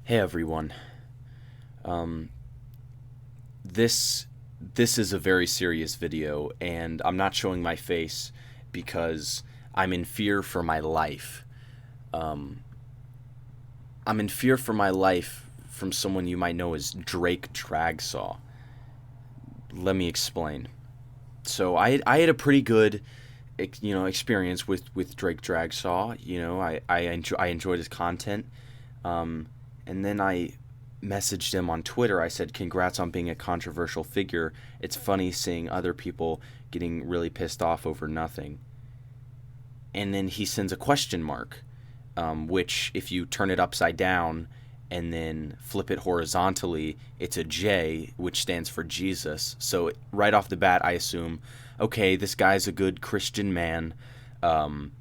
Hey everyone. Um, this this is a very serious video, and I'm not showing my face because I'm in fear for my life. Um, I'm in fear for my life from someone you might know as Dragsaw. Let me explain. So I had a pretty good experience with Drake Dragsaw. I enjoyed his content. Um, and then I messaged him on Twitter. I said, "Congrats on being a controversial figure. It's funny seeing other people getting really pissed off over nothing." And then he sends a question mark, which, if you turn it upside down and then flip it horizontally, it's a J, which stands for Jesus. So right off the bat, I assume, okay, this guy's a good Christian man. Um,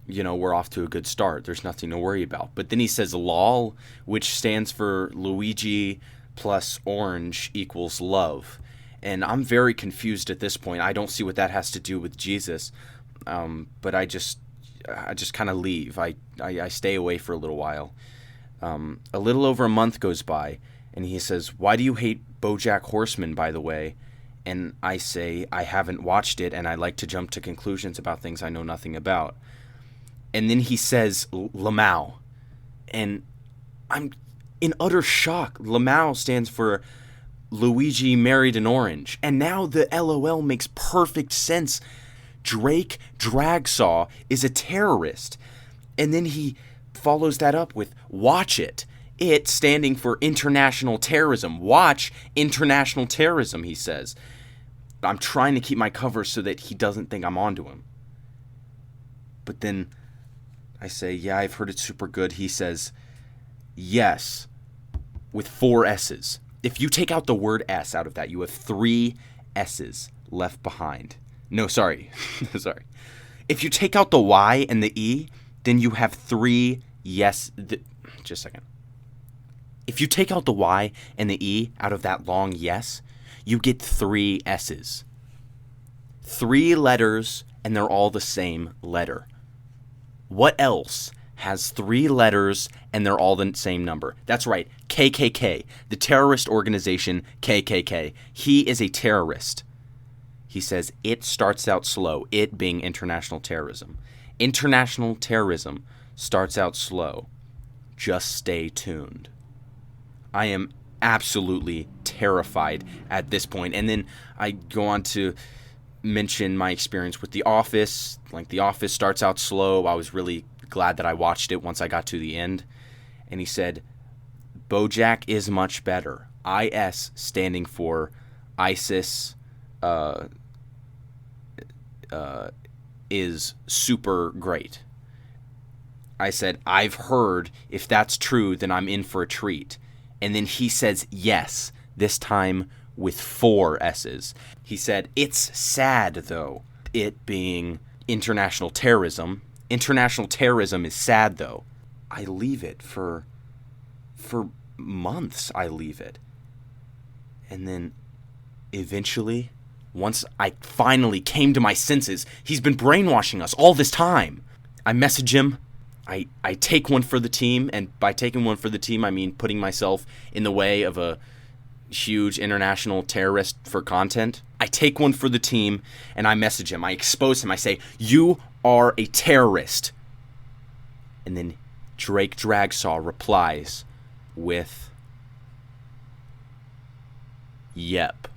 we're off to a good start. There's nothing to worry about. But then he says LOL, which stands for Luigi plus orange equals love. And I'm very confused at this point. I don't see what that has to do with Jesus. But I just kind of leave. I stay away for a little while. A little over a month goes by, and he says, "Why do you hate BoJack Horseman, by the way?" And I say, "I haven't watched it, and I like to jump to conclusions about things I know nothing about." And then he says Lamau, and I'm in utter shock. Lamau stands for Luigi married an orange, and now the LOL makes perfect sense. Drake Dragsaw is a terrorist, and then he follows that up with watch it. It standing for international terrorism. Watch international terrorism, he says. I'm trying to keep my cover so that he doesn't think I'm onto him. But then I say, "Yeah, I've heard it's super good." He says, "Yes," with 4 S's. If you take out the word S out of that, you have 3 S's left behind. No, sorry. Sorry. If you take out the Y and the E, then you have 3 yes. Just a second. If you take out the Y and the E out of that long yes, you get 3 S's. 3 letters, and they're all the same letter. What else has 3 letters and they're all the same number? That's right, KKK, the terrorist organization KKK. He is a terrorist. He says it starts out slow, it being international terrorism. International terrorism starts out slow. Just stay tuned. I am absolutely terrified at this point. And then I go on to mention my experience with The Office. Like, The Office starts out slow. I was really glad that I watched it once I got to the end. And he said, BoJack is much better. IS standing for ISIS is super great. I said, "I've heard. If that's true, then I'm in for a treat." And then he says yes, this time with 4 S's. He said, "It's sad, though." It being international terrorism. International terrorism is sad, though. I leave it for months. I leave it. And then eventually, once I finally came to my senses, he's been brainwashing us all this time. I message him. I take one for the team, and by taking one for the team, I mean putting myself in the way of a huge international terrorist for content. I take one for the team, and I message him. I expose him. I say, "You are a terrorist." And then Drake Dragsaw replies with, "Yep."